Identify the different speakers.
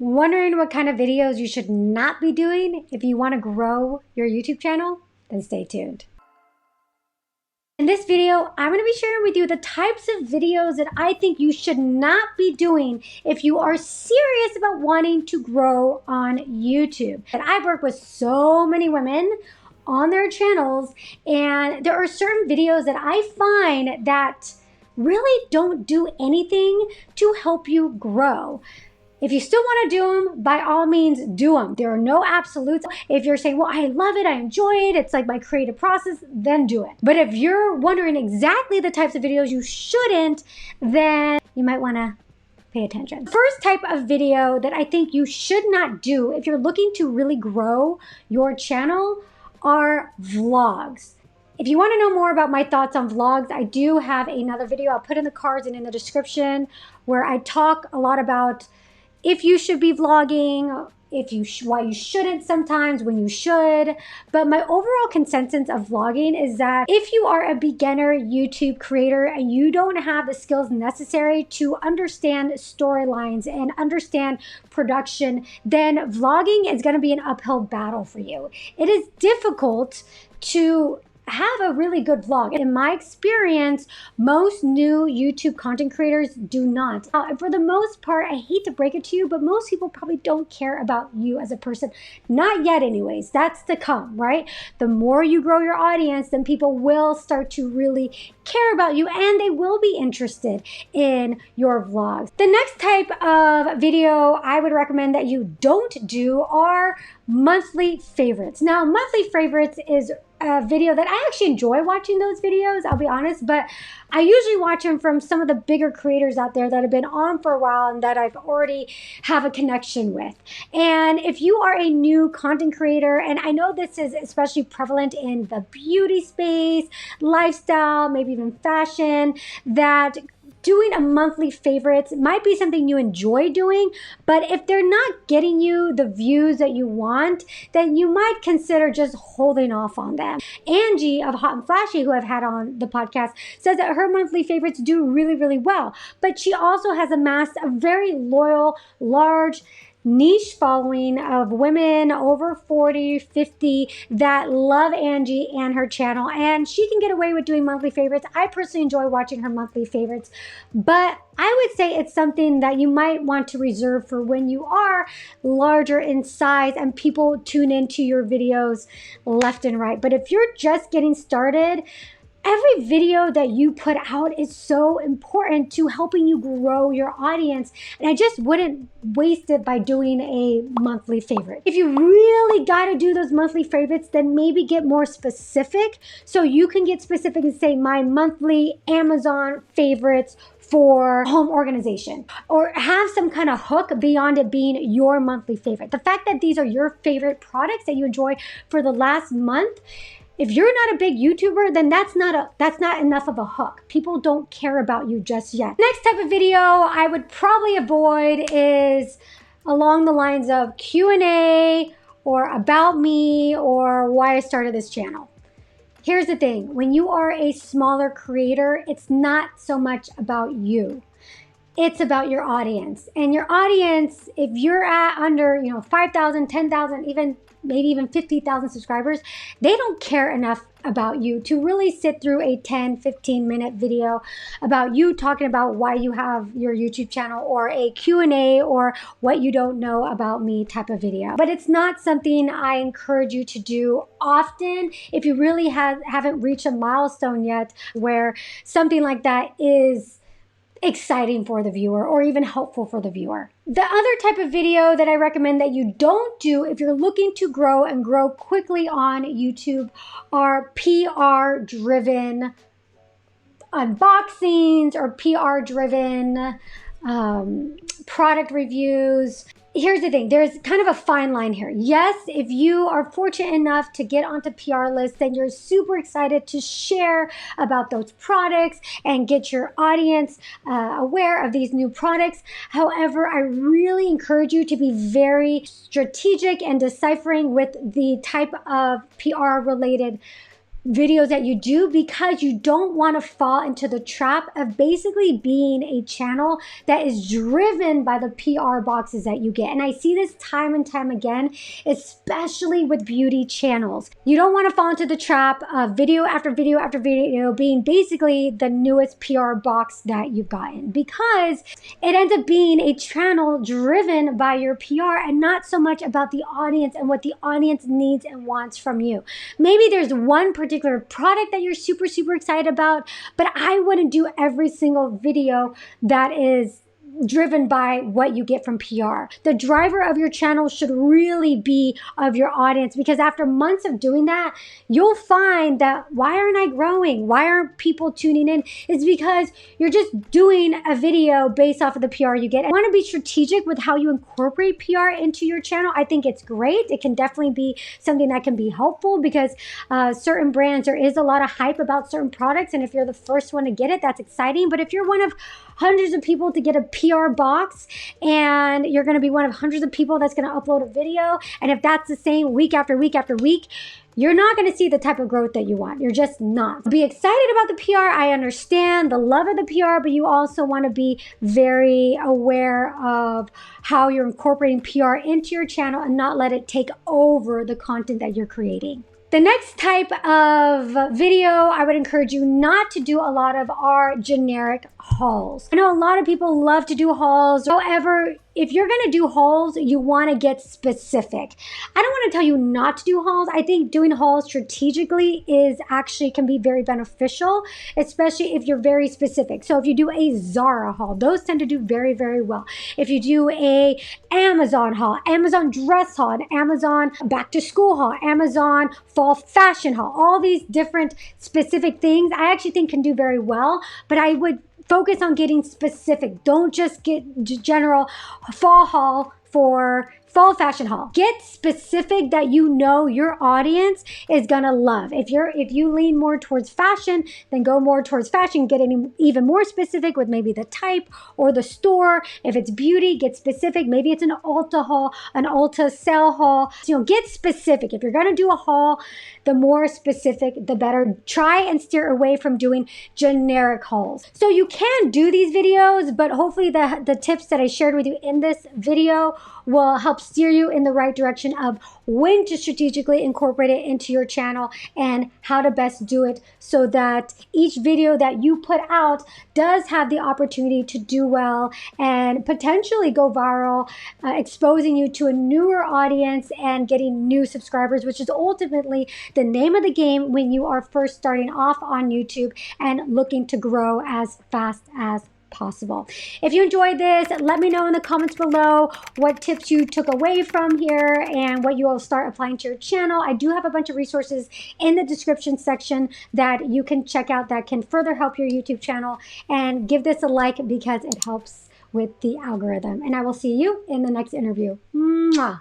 Speaker 1: Wondering what kind of videos you should not be doing if you want to grow your YouTube channel? Then stay tuned. In this video, I'm going to be sharing with you the types of videos that I think you should not be doing if you are serious about wanting to grow on YouTube. And I've worked with so many women on their channels, and there are certain videos that I find that really don't do anything to help you grow. If you still want to do them, by all means, do them. There are no absolutes. If you're saying, well, I love it, I enjoy it, it's like my creative process, then do it. But if you're wondering exactly the types of videos you shouldn't, then you might want to pay attention. The first type of video that I think you should not do if you're looking to really grow your channel are vlogs. If you want to know more about my thoughts on vlogs, I do have another video I'll put in the cards and in the description where I talk a lot about if you should be vlogging, why you shouldn't sometimes, when you should. But my overall consensus of vlogging is that if you are a beginner YouTube creator and you don't have the skills necessary to understand storylines and understand production, then vlogging is going to be an uphill battle for you. It is difficult to have a really good vlog. In my experience, most new YouTube content creators do not. For the most part, I hate to break it to you, but most people probably don't care about you as a person. Not yet anyways. That's to come, right? The more you grow your audience, then people will start to really care about you and they will be interested in your vlogs. The next type of video I would recommend that you don't do are monthly favorites. Now, monthly favorites is a video that I actually enjoy watching those videos, I'll be honest, but I usually watch them from some of the bigger creators out there that have been on for a while and that I've already have a connection with. And if you are a new content creator, and I know this is especially prevalent in the beauty space, lifestyle, maybe even fashion, that doing a monthly favorites might be something you enjoy doing, but if they're not getting you the views that you want, then you might consider just holding off on them. Angie of Hot and Flashy, who I've had on the podcast, says that her monthly favorites do really, really well, but she also has amassed a very loyal, large, niche following of women over 40, 50 that love Angie and her channel, and she can get away with doing monthly favorites. I personally enjoy watching her monthly favorites, but I would say it's something that you might want to reserve for when you are larger in size and people tune into your videos left and right. But if you're just getting started, every video that you put out is so important to helping you grow your audience, and I just wouldn't waste it by doing a monthly favorite. If you really got to do those monthly favorites, then maybe get more specific. So you can get specific and say my monthly Amazon favorites for home organization, or have some kind of hook beyond it being your monthly favorite. The fact that these are your favorite products that you enjoy for the last month, if you're not a big YouTuber, then that's not enough of a hook. People don't care about you just yet. Next type of video I would probably avoid is along the lines of Q&A or about me or why I started this channel. Here's the thing, when you are a smaller creator, it's not so much about you. It's about your audience. And your audience, if you're at under 5,000, 10,000, maybe even 50,000 subscribers, they don't care enough about you to really sit through a 10, 15-minute video about you talking about why you have your YouTube channel, or a Q&A or what you don't know about me type of video. But it's not something I encourage you to do often if you really haven't reached a milestone yet where something like that is exciting for the viewer or even helpful for the viewer. The other type of video that I recommend that you don't do if you're looking to grow and grow quickly on YouTube are PR-driven unboxings or PR-driven product reviews. Here's the thing, there's kind of a fine line here. Yes, if you are fortunate enough to get onto PR lists, then you're super excited to share about those products and get your audience aware of these new products. However, I really encourage you to be very strategic and deciphering with the type of PR related videos that you do, because you don't want to fall into the trap of basically being a channel that is driven by the PR boxes that you get. And I see this time and time again, especially with beauty channels. You don't want to fall into the trap of video after video after video being basically the newest PR box that you've gotten, because it ends up being a channel driven by your PR and not so much about the audience and what the audience needs and wants from you. Maybe there's one particular product that you're super excited about, but I wouldn't do every single video that is driven by what you get from PR. The driver of your channel should really be of your audience, because after months of doing that, you'll find that why aren't I growing? Why aren't people tuning in? It's because you're just doing a video based off of the PR you get. I want to be strategic with how you incorporate PR into your channel. I think it's great. It can definitely be something that can be helpful, because certain brands, there is a lot of hype about certain products, and if you're the first one to get it, that's exciting. But if you're one of hundreds of people to get a PR box, and you're going to be one of hundreds of people that's going to upload a video, and if that's the same week after week after week, you're not going to see the type of growth that you want. You're just not. Be excited about the PR. I understand the love of the PR, but you also want to be very aware of how you're incorporating PR into your channel and not let it take over the content that you're creating. The next type of video I would encourage you not to do a lot of are generic hauls. I know a lot of people love to do hauls. However, if you're going to do hauls, you want to get specific. I don't want to tell you not to do hauls. I think doing hauls strategically can be very beneficial, especially if you're very specific. So if you do a Zara haul, those tend to do very well. If you do a Amazon haul, Amazon dress haul, an Amazon back to school haul, Amazon fall fashion haul, all these different specific things I actually think can do very well, but I would focus on getting specific. Don't just get general fall haul for fall fashion haul. Get specific that you know your audience is gonna love. If you lean more towards fashion, then go more towards fashion. Get even more specific with maybe the type or the store. If it's beauty, get specific. Maybe it's an Ulta haul, an Ulta sale haul. So, get specific. If you're gonna do a haul, the more specific, the better. Try and steer away from doing generic hauls. So you can do these videos, but hopefully the tips that I shared with you in this video will help steer you in the right direction of when to strategically incorporate it into your channel and how to best do it, so that each video that you put out does have the opportunity to do well and potentially go viral, exposing you to a newer audience and getting new subscribers, which is ultimately the name of the game when you are first starting off on YouTube and looking to grow as fast as possible. If you enjoyed this, let me know in the comments below what tips you took away from here and what you will start applying to your channel. I do have a bunch of resources in the description section that you can check out that can further help your YouTube channel, and give this a like because it helps with the algorithm. And I will see you in the next interview. Mwah.